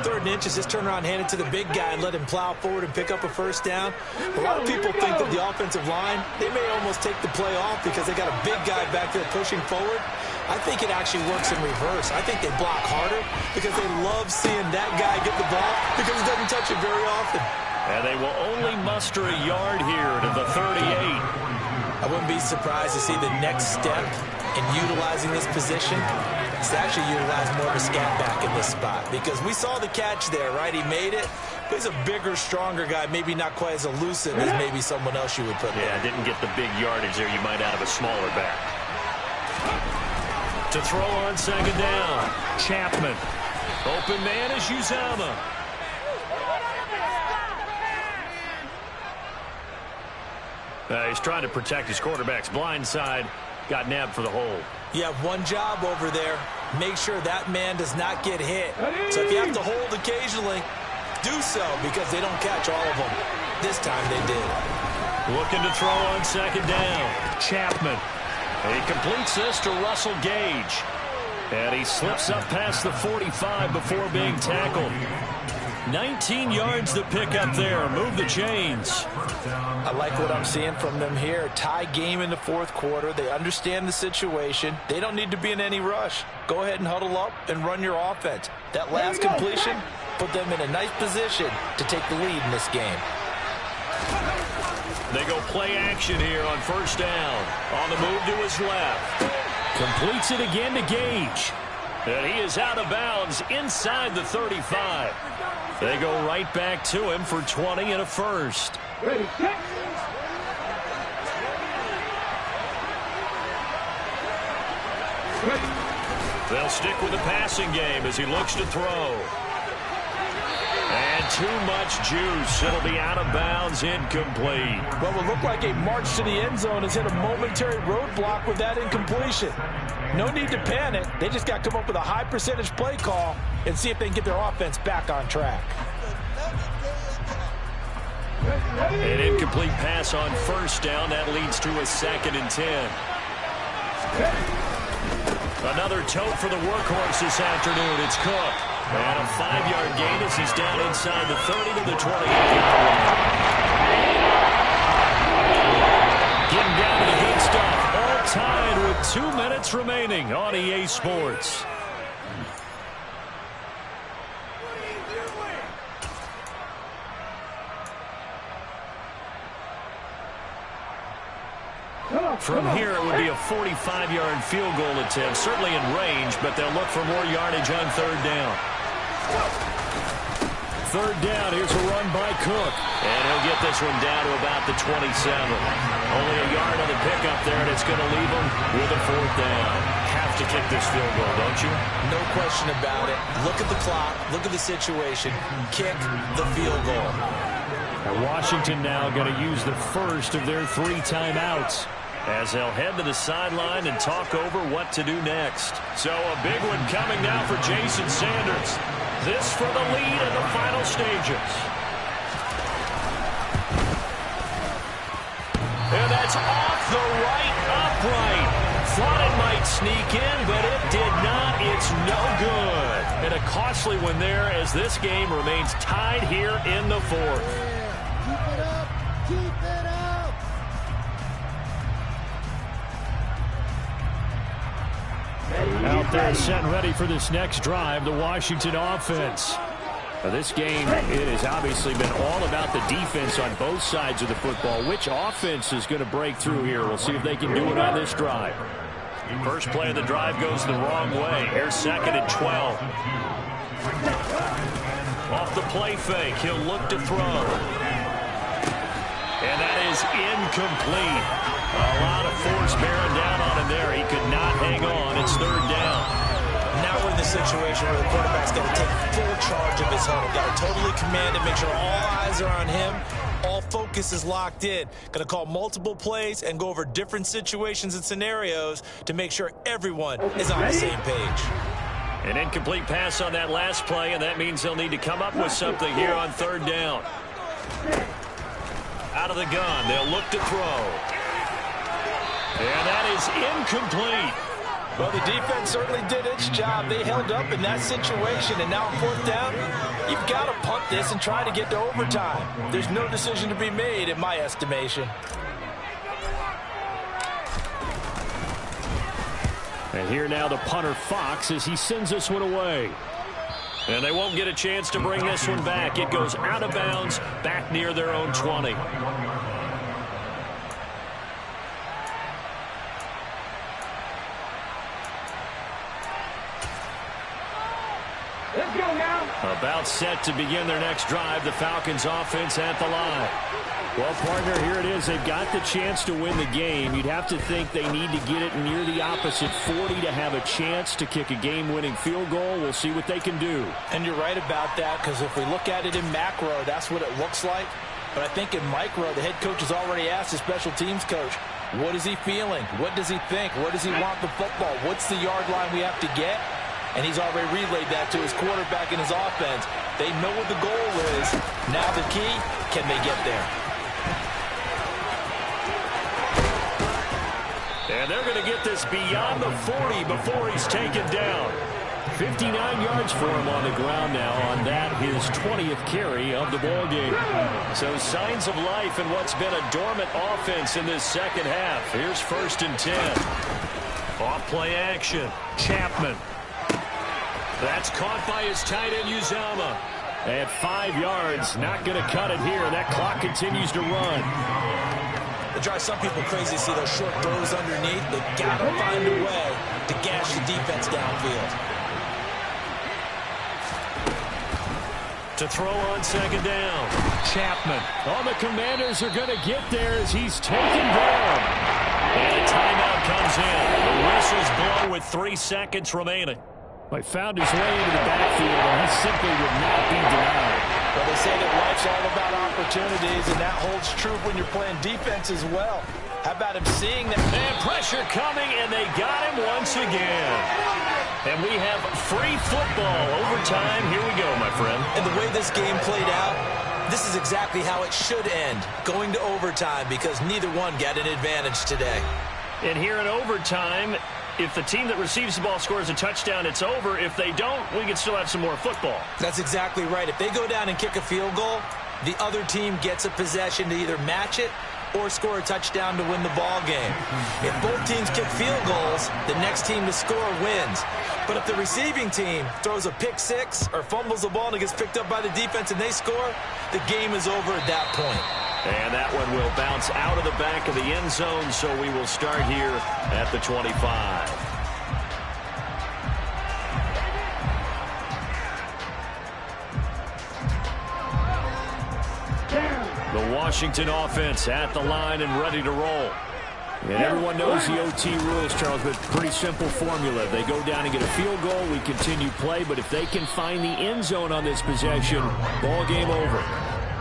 Speaker 2: 3rd and inches, just turn around, hand it to the big guy and let him plow forward and pick up a first down. A lot of people think that the offensive line, they may almost take the play off because they got a big guy back there pushing forward. I think it actually works in reverse. I think they block harder because they love seeing that guy get the ball because he doesn't touch it very often.
Speaker 5: And they will only muster a yard here to the 38.
Speaker 2: I wouldn't be surprised to see the next step in utilizing this position. It's actually utilize more of a scat back in this spot because we saw the catch there, right? He made it. But he's a bigger, stronger guy, maybe not quite as elusive as maybe someone else you would put there.
Speaker 5: Yeah, didn't get the big yardage there you might out of a smaller back. To throw on second down, Chapman. Open man is Uzama. He's trying to protect his quarterback's blind side. Got nabbed for the hold.
Speaker 2: You have one job over there. Make sure that man does not get hit. So if you have to hold occasionally, do so because they don't catch all of them. This time they did.
Speaker 5: Looking to throw on second down. Chapman. He completes this to Russell Gage. And he slips up past the 45 before being tackled. 19 yards to pick up there. Move the chains.
Speaker 3: I like what I'm seeing from them here. Tie game in the 4th quarter. They understand the situation. They don't need to be in any rush. Go ahead and huddle up and run your offense. That last completion put them in a nice position to take the lead in this game.
Speaker 5: They go play action here on first down. On the move to his left. Completes it again to Gage. And he is out of bounds inside the 35. They go right back to him for 20 and a first.
Speaker 4: Ready, set.
Speaker 5: They'll stick with the passing game as he looks to throw. And too much juice. It'll be out of bounds, incomplete.
Speaker 3: What will look like a march to the end zone has hit a momentary roadblock with that incompletion. No need to panic. They just got to come up with a high percentage play call and see if they can get their offense back on track.
Speaker 5: An incomplete pass on first down. That leads to a 2nd and 10. Another tote for the workhorse this afternoon. It's Cook. And a 5-yard gain as he's down inside the 30 to the 28-yard line. Getting down to the good stuff. All tied with 2 minutes remaining on EA Sports. From here, it would be a 45-yard field goal attempt, certainly in range, but they'll look for more yardage on 3rd down. 3rd down, here's a run by Cook. And he'll get this one down to about the 27. Only a yard on the pickup there, and it's going to leave him with a 4th down. Have to kick this field goal, don't you?
Speaker 2: No question about it. Look at the clock. Look at the situation. Kick the field goal.
Speaker 5: And Washington now going to use the first of their 3 timeouts, as they'll head to the sideline and talk over what to do next. So a big one coming now for Jason Sanders. This for the lead in the final stages. And that's off the right upright. Thought it might sneak in, but it did not. It's no good. And a costly one there as this game remains tied here in the 4th.
Speaker 6: Keep it up. Keep it up.
Speaker 5: Out there set and ready for this next drive, the Washington offense. Now this game, it has obviously been all about the defense on both sides of the football. Which offense is going to break through here? We'll see if they can do it on this drive. First play of the drive goes the wrong way. Here's 2nd and 12. Off the play fake, he'll look to throw. And that is
Speaker 1: is incomplete. A lot of force bearing down on him there. He could not hang on. It's third down.
Speaker 2: Now we're in the situation where the quarterback's got to take full charge of his huddle. Got to totally command it, make sure all eyes are on him. All focus is locked in. Going to call multiple plays and go over different situations and scenarios to make sure everyone is on the same page.
Speaker 1: An incomplete pass on that last play, and that means they'll need to come up with something here on third down. Out of the gun, they'll look to throw. And that is incomplete.
Speaker 3: Well, the defense certainly did its job. They held up in that situation, and now on fourth down, you've got to punt this and try to get to overtime. There's no decision to be made, in my estimation.
Speaker 5: And here now the punter, Fox, as he sends this one away.
Speaker 1: And they won't get a chance to bring this one back. It goes out of bounds, back near their own 20.
Speaker 4: Let's go now.
Speaker 5: About set to begin their next drive, the Falcons offense at the line. Well, partner, here it is. They've got the chance to win the game. You'd have to think they need to get it near the opposite 40 to have a chance to kick a game-winning field goal. We'll see what they can do.
Speaker 3: And you're right about that, because if we look at it in macro, that's what it looks like. But I think in micro, the head coach has already asked the special teams coach, what is he feeling? What does he think? Where does he want the football? What's the yard line we have to get? And he's already relayed that to his quarterback and his offense. They know what the goal is. Now the key, can they get there?
Speaker 1: And they're going to get this beyond the 40 before he's taken down.
Speaker 5: 59 yards for him on the ground now on that, his 20th carry of the ball game.
Speaker 1: So signs of life in what's been a dormant offense in this second half. Here's 1st and 10. Off play action. Chapman. That's caught by his tight end, Uzama.
Speaker 5: At 5 yards, not going to cut it here. That clock continues to run.
Speaker 2: It drives some people crazy to see those short throws underneath. They've got to find a way to gash the defense downfield.
Speaker 1: To throw on 2nd down. Chapman.
Speaker 5: Oh, the Commanders are going to get there as he's taken down.
Speaker 1: And a timeout comes in. The whistle's blown with 3 seconds remaining.
Speaker 5: He found his way into the backfield, and he simply would not be denied.
Speaker 3: Well, they say that life's all about opportunities, and that holds true when you're playing defense as well. How about him seeing that?
Speaker 1: And pressure coming, and they got him once again. And we have free football overtime. Here we go, my friend.
Speaker 2: And the way this game played out, this is exactly how it should end, going to overtime, because neither one got an advantage today.
Speaker 1: And here in overtime, if the team that receives the ball scores a touchdown, it's over. If they don't, we can still have some more football.
Speaker 2: That's exactly right. If they go down and kick a field goal, the other team gets a possession to either match it or score a touchdown to win the ball game. If both teams kick field goals, the next team to score wins. But if the receiving team throws a pick six or fumbles the ball and it gets picked up by the defense and they score, the game is over at that point.
Speaker 1: And that one will bounce out of the back of the end zone, so we will start here at the 25. The Washington offense at the line and ready to roll.
Speaker 5: And everyone knows the OT rules, Charles, but pretty simple formula. They go down and get a field goal, we continue play, but if they can find the end zone on this possession, ball game over.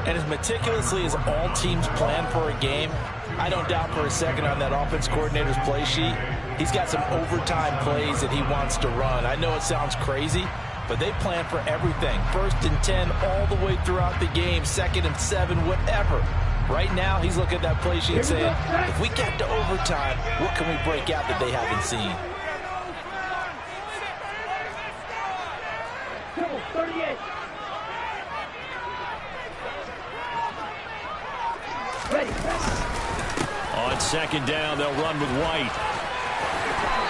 Speaker 3: And as meticulously as all teams plan for a game, I don't doubt for a second on that offense coordinator's play sheet, he's got some overtime plays that he wants to run. I know it sounds crazy, but they plan for everything. 1st and 10 all the way throughout the game, 2nd and 7, whatever. Right now, he's looking at that play sheet and saying, if we get to overtime, what can we break out that they haven't seen?
Speaker 4: 38. Ready.
Speaker 1: On 2nd down, they'll run with White.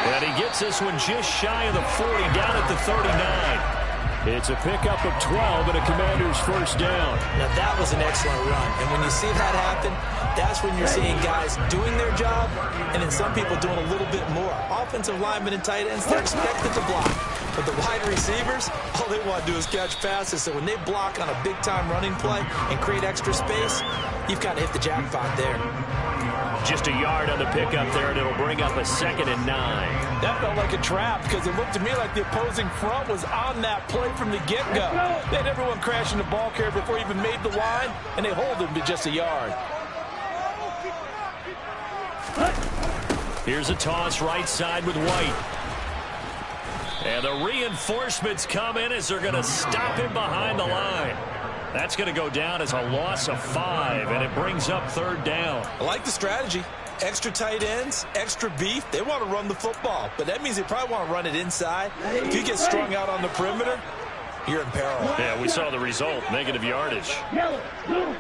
Speaker 1: And he gets this one just shy of the 40, down at the 39.
Speaker 5: It's a pickup of 12 and a Commander's 1st down.
Speaker 2: Now that was an excellent run. And when you see that happen, that's when you're seeing guys doing their job and then some people doing a little bit more. Offensive linemen and tight ends, they're expected to block. But the wide receivers, all they want to do is catch passes. So when they block on a big-time running play and create extra space, you've kind of hit the jackpot there.
Speaker 1: Just a yard on the pickup there, and it'll bring up a 2nd and 9.
Speaker 3: That felt like a trap because it looked to me like the opposing front was on that play from the get-go. They had everyone crashing the ball carrier before he even made the line, and they hold him to just a yard.
Speaker 1: Here's a toss right side with White. And the reinforcements come in as they're going to stop him behind the line. That's going to go down as a loss of 5, and it brings up 3rd down.
Speaker 2: I like the strategy. Extra tight ends, extra beef. They want to run the football, but that means they probably want to run it inside. If you get strung out on the perimeter, you're in peril.
Speaker 1: Yeah, we saw the result, negative yardage.
Speaker 4: Yellow, blue.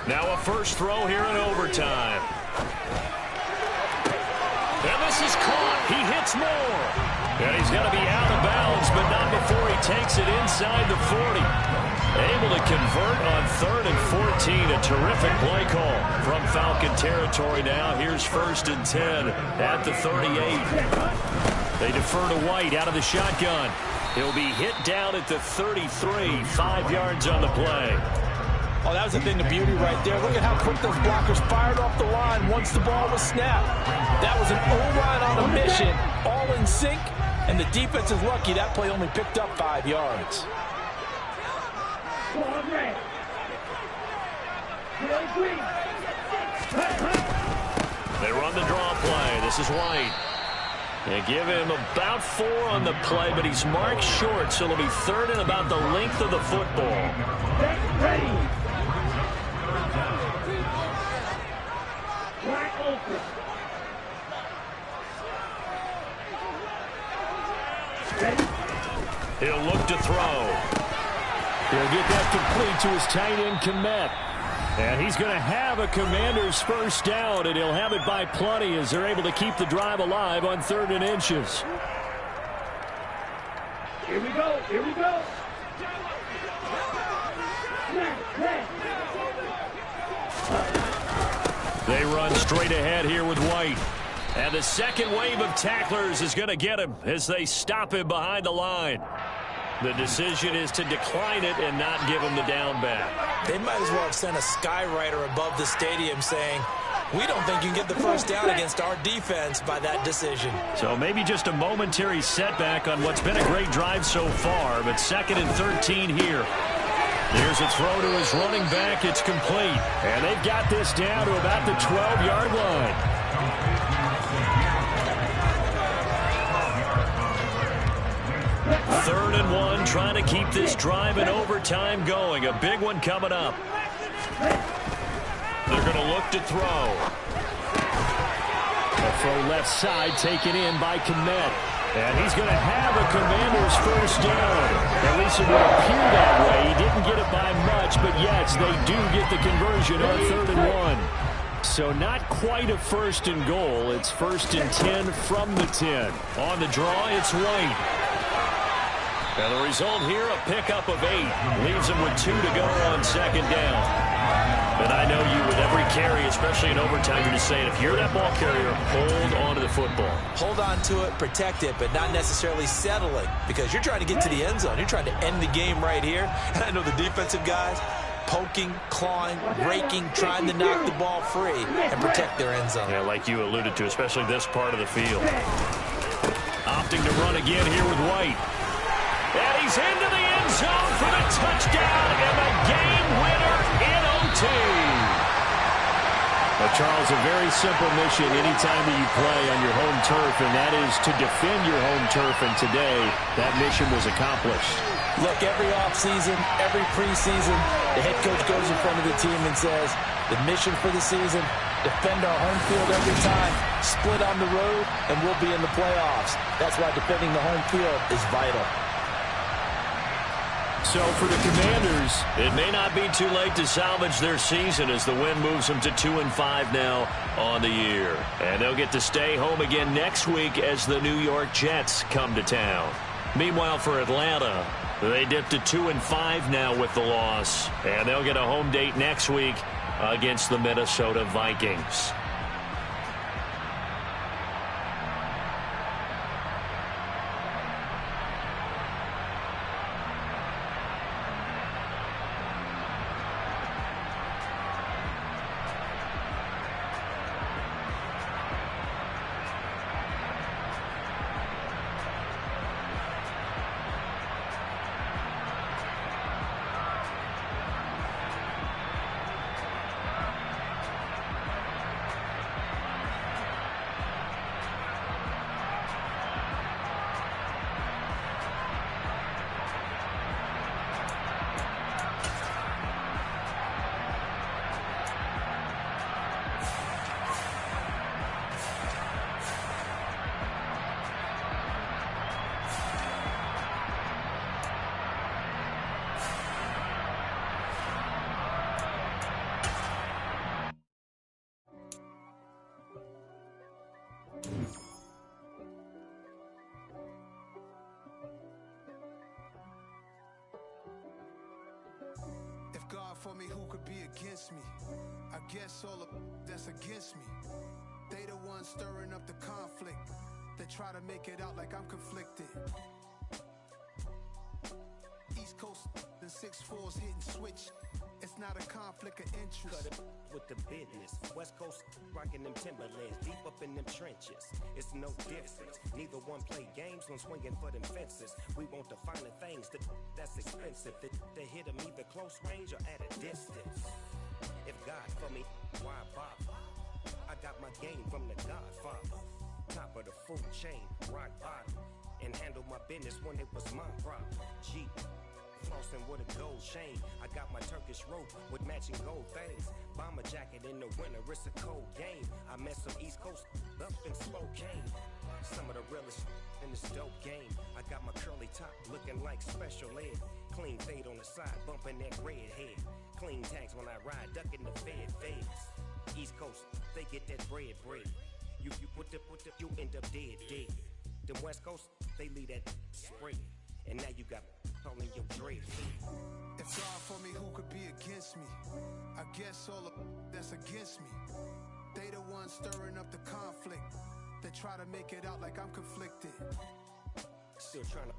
Speaker 1: Now a first throw here in overtime. And this is caught. He hits more. And he's going to be out of bounds, but not before he takes it inside the 40. Able to convert on 3rd and 14. A terrific play call from Falcon territory now. Here's 1st and 10 at the 38. They defer to White out of the shotgun. He'll be hit down at the 33, 5 yards on the play.
Speaker 3: Oh, that was a thing of beauty right there. Look at how quick those blockers fired off the line once the ball was snapped. That was an O-line on a mission, all in sync, and the defense is lucky that play only picked up 5 yards.
Speaker 1: They run the draw play. This is White. They give him about 4 on the play, but he's marked short, so it'll be 3rd and about the length of the football.
Speaker 4: Ready.
Speaker 1: He'll look to throw.
Speaker 5: He'll get that complete to his tight end, Kmet. And he's going to have a Commander's first down, and he'll have it by plenty as they're able to keep the drive alive on 3rd and inches.
Speaker 4: Here we go. Here we go.
Speaker 1: They run straight ahead here with White. And the second wave of tacklers is going to get him as they stop him behind the line. The decision is to decline it and not give him the down back.
Speaker 2: They might as well have sent a skywriter above the stadium saying, we don't think you can get the first down against our defense by that decision.
Speaker 1: So maybe just a momentary setback on what's been a great drive so far, but 2nd and 13 here. Here's a throw to his running back. It's complete.
Speaker 5: And they've got this down to about the 12-yard line.
Speaker 1: 3rd and 1, trying to keep this drive in overtime going. A big one coming up. They're going to look to throw.
Speaker 5: A throw left side taken in by Kmet. And he's going to have a Commander's first down. At least it would appear that way. He didn't get it by much, but yes, they do get the conversion on 3rd and 1. So not quite a 1st and goal. It's 1st and 10 from the 10.
Speaker 1: On the draw, it's White. Now the result here, a pickup of 8. Leaves him with 2 to go on 2nd down. And I know you with every carry, especially in overtime, you're just saying if you're that ball carrier, hold on to the football.
Speaker 2: Hold on to it, protect it, but not necessarily settling because you're trying to get to the end zone. You're trying to end the game right here. And I know the defensive guys poking, clawing, raking, trying to knock the ball free and protect their end zone.
Speaker 1: Yeah, like you alluded to, especially this part of the field. Opting to run again here with White. And he's into the end zone for the touchdown and the game winner in OT.
Speaker 5: Well, Charles, a very simple mission anytime that you play on your home turf, and that is to defend your home turf. And today, that mission was accomplished.
Speaker 3: Look, every offseason, every preseason, the head coach goes in front of the team and says, the mission for the season, defend our home field every time, split on the road, and we'll be in the playoffs. That's why defending the home field is vital.
Speaker 1: So for the Commanders, it may not be too late to salvage their season as the win moves them to 2-5 now on the year. And they'll get to stay home again next week as the New York Jets come to town. Meanwhile, for Atlanta, They dipped to 2-5 now with the loss, and they'll get a home date next week against the Minnesota Vikings.
Speaker 7: If God for me, who could be against me? I guess all of that's against me. They the ones stirring up the conflict. They try to make it out like I'm conflicted. East Coast and 6'4's hitting switch. It's not a conflict of interest.
Speaker 8: Cut it with the business. West Coast rocking them Timberlands, deep up in them trenches. It's no difference. Neither one play games when swinging for them fences. We want the finer things that's expensive. They hit them either close range or at a distance. If God for me, why bother? I got my game from the Godfather. Top of the food chain, rock bottom. And handle my business when it was my problem. G. Flossing with a gold chain. I got my Turkish rope with matching gold things. Bomber jacket in the winter, it's a cold game. I met some East Coast up in Spokane. Some of the realest in this dope game. I got my curly top looking like special ed. Clean fade on the side, bumping that red head. Clean tags when I ride, ducking the feds. East Coast, they get that bread. You put the, you end up dead. Them West Coast, they leave that spray. And now you got all in your dread.
Speaker 7: If God for me, who could be against me? I guess all of that's against me. They the ones stirring up the conflict. They try to make it out like I'm conflicted.
Speaker 8: Still trying to